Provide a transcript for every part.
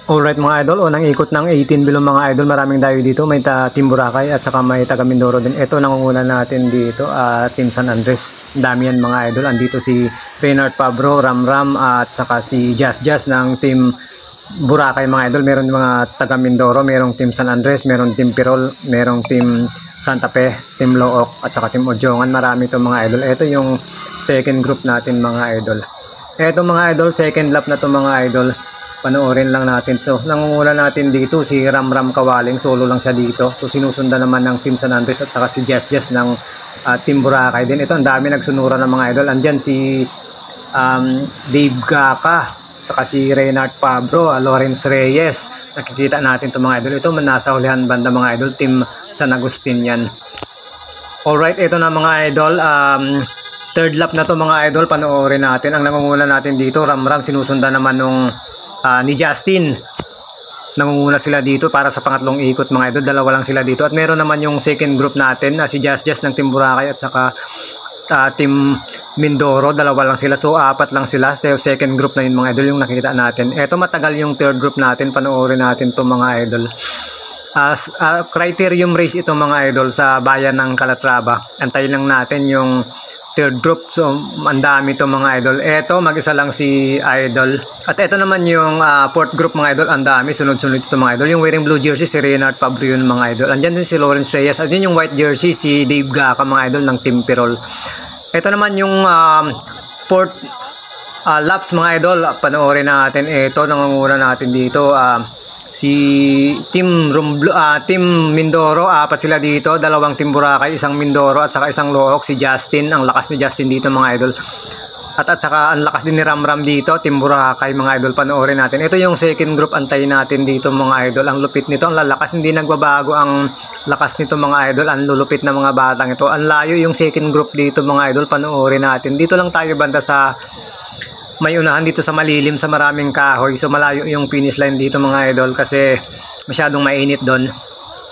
Alright mga idol, unang ikot ng 18 below mga idol, maraming dayo dito, may Team Boracay at saka may taga Mindoro din. Ito nangunguna natin dito, Team San Andres. Dami yan mga idol, andito si Reynard Pabro, Ramram at saka si Jazz Jazz ng Team Boracay mga idol. Meron mga taga Mindoro, merong Team San Andres, meron Team Pirol, merong Team Santa Fe, Team Looc at saka Team Odjongan. Marami ito mga idol. Ito yung second group natin mga idol. Ito mga idol, second lap na to mga idol. Panoorin lang natin to. Nangunguna natin dito si Ramram Kawaling, solo lang siya dito. So sinusundan naman ng Team San Andres at saka si Jazz Jazz ng Team Boracay din. Ito ang dami nagsunura ng mga idol. Andyan si Dave Gaka, saka si Reynard Pabro, Lawrence Reyes. Nakikita natin to mga idol. Ito nasa hulihan banda mga idol, Team San Agustin yan. Alright, ito na mga idol. Third lap na to mga idol. Panoorin natin. Ang nangunguna natin dito, Ramram, sinusundan naman nung ni Justin. Nangunguna sila dito para sa pangatlong ikot mga idol. Dalawa lang sila dito. At meron naman yung second group natin, si Jazz Jazz ng Team Boracay at saka Team Mindoro. Dalawa lang sila. So apat lang sila. So second group na yun mga idol yung nakikita natin. Eto matagal yung third group natin. Panoorin natin to mga idol. Criterium race ito mga idol sa bayan ng Calatrava. Antayin lang natin yung third group. So ang dami to mga idol. Eto mag-isa lang si idol. At eto naman yung fourth group mga idol. Ang dami, sunod-sunod ito mga idol. Yung wearing blue jersey si Reynard Pabro yun mga idol. Andyan din si Lawrence Reyes. At yun yung white jersey si Dave Gaka mga idol ng Team Pirol. Eto naman yung fourth laps mga idol. Panoorin natin. Eto nangunguna natin dito. Si Team Mindoro, apat sila dito, dalawang Team Boracay, isang Mindoro at saka isang Looc, si Justin. Ang lakas ni Justin dito mga idol. At saka ang lakas din ni Ramram dito, Team Boracay mga idol. Panoorin natin. Ito yung second group, antayin natin dito mga idol. Ang lupit nito, ang lalakas, hindi nagbabago ang lakas nito mga idol. Ang lulupit na mga batang ito. Ang layo yung second group dito mga idol. Panoorin natin. Dito lang tayo banda sa may unahan dito sa malilim, sa maraming kahoy. So malayo yung finish line dito mga idol kasi masyadong mainit doon.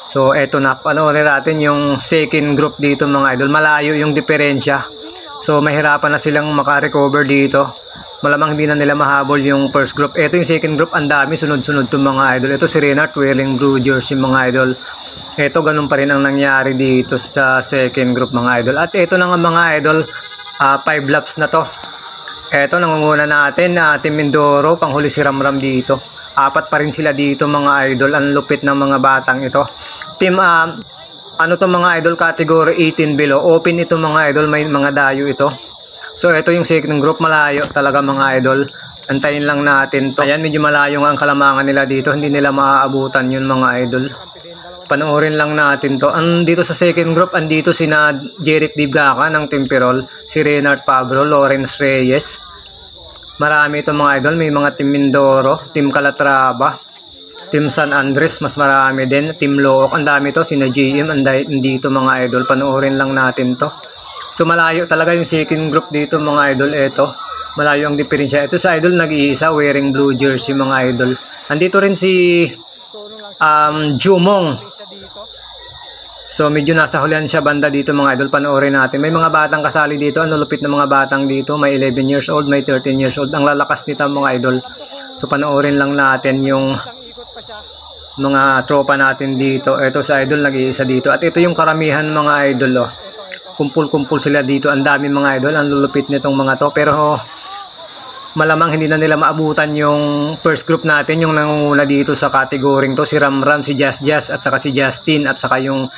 So eto na, panoorin natin yung second group dito mga idol. Malayo yung diferensya. So mahirapan na silang makarecover dito. Malamang hindi na nila mahabol yung first group. Eto yung second group, ang dami sunod-sunod to mga idol. Ito si Reynard wearing blue jersey mga idol. Eto ganun pa rin ang nangyari dito sa second group mga idol. At eto na nga mga idol, 5 laps na to. Eto nangunguna natin Team Mindoro, panghuli si Ramram dito. Apat pa rin sila dito mga idol. Ang lupit ng mga batang ito. Team ano to mga idol, category 18 below. Open ito mga idol, may mga dayo ito. So ito yung second group, malayo talaga mga idol. Antayin lang natin to. Ayan, medyo malayo nga ang kalamangan nila dito. Hindi nila maaabutan yun mga idol. Panoorin lang natin to. Andito sa second group, andito sina Jeric Dibgaka ng Team Pirol, si Reynard Pabro, Lawrence Reyes. Marami ito mga idol. May mga Team Mindoro, Team Calatrava, Team San Andres, mas marami din. Team Looc, ang dami to. Sina GM, andito mga idol. Panoorin lang natin to. So malayo talaga yung second group dito mga idol. Ito, malayo ang diferensya. Ito sa idol, nag-iisa, wearing blue jersey mga idol. Andito rin si Jumong. So medyo nasa hulihan siya banda dito mga idol. Panoorin natin. May mga batang kasali dito. Ang lulupit na mga batang dito. May 11 years old, may 13 years old. Ang lalakas nito mga idol. So panoorin lang natin yung mga tropa natin dito. Ito sa idol, nag-iisa dito. At ito yung karamihan mga idol. Kumpul-kumpul sila dito. Ang dami mga idol. Ang lulupit nitong mga to. Pero malamang hindi na nila maabutan yung first group natin. Yung nangunguna dito sa kategoring to. Si Ramram, si Jazz Jazz at saka si Justin. At saka yung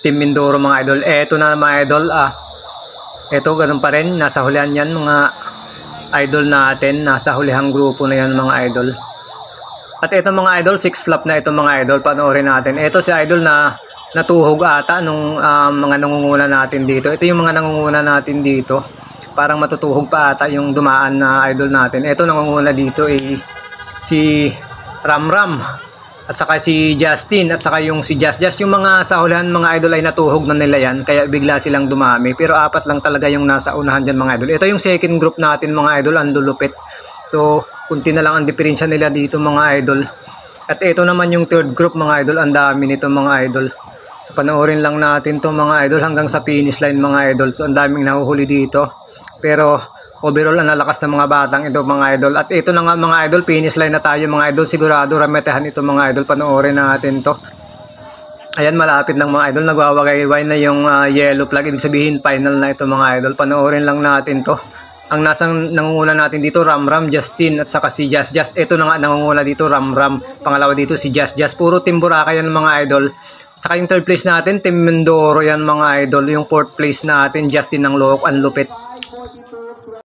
Team Mindoro mga idol. Eto na mga idol. Eto ganun pa rin. Nasa hulihan yan mga idol natin. Nasa hulihang grupo na yan mga idol. At eto mga idol, 6 lap na ito mga idol. Panoorin natin. Eto si idol na natuhog ata nung mga nangunguna natin dito. Ito yung mga nangunguna natin dito. Parang matutuhog pa ata yung dumaan na idol natin. Eto nangunguna dito si Ramram. At saka si Justin at saka yung si Jazz Jazz. Yung mga sa hulihan mga idol ay natuhog na nila yan. Kaya bigla silang dumami. Pero apat lang talaga yung nasa unahan dyan mga idol. Ito yung second group natin mga idol. Ang lulupit. So kunti na lang ang diferensya nila dito mga idol. At ito naman yung third group mga idol. Ang dami nito mga idol. So panoorin lang natin to mga idol hanggang sa finish line mga idol. So ang daming nahuhuli dito. Pero overall ang lalakas ng mga batang ito mga idol. At ito na nga mga idol, finish line na tayo mga idol. Sigurado rametehan ito mga idol, panoorin natin to. Ayan, malapit ng mga idol, nagwawagayway na yung yellow flag, ibig sabihin final na ito mga idol. Panoorin lang natin to. Ang nangunguna natin dito, Ramram, Justin at saka si Just. Ito na nga nangunguna dito, Ramram. Pangalawa dito si Just. Puro Team Boracay yan mga idol. At saka yung third place natin, Team Mindoro yan mga idol. Yung fourth place natin, Justin ng Look, ang lupit.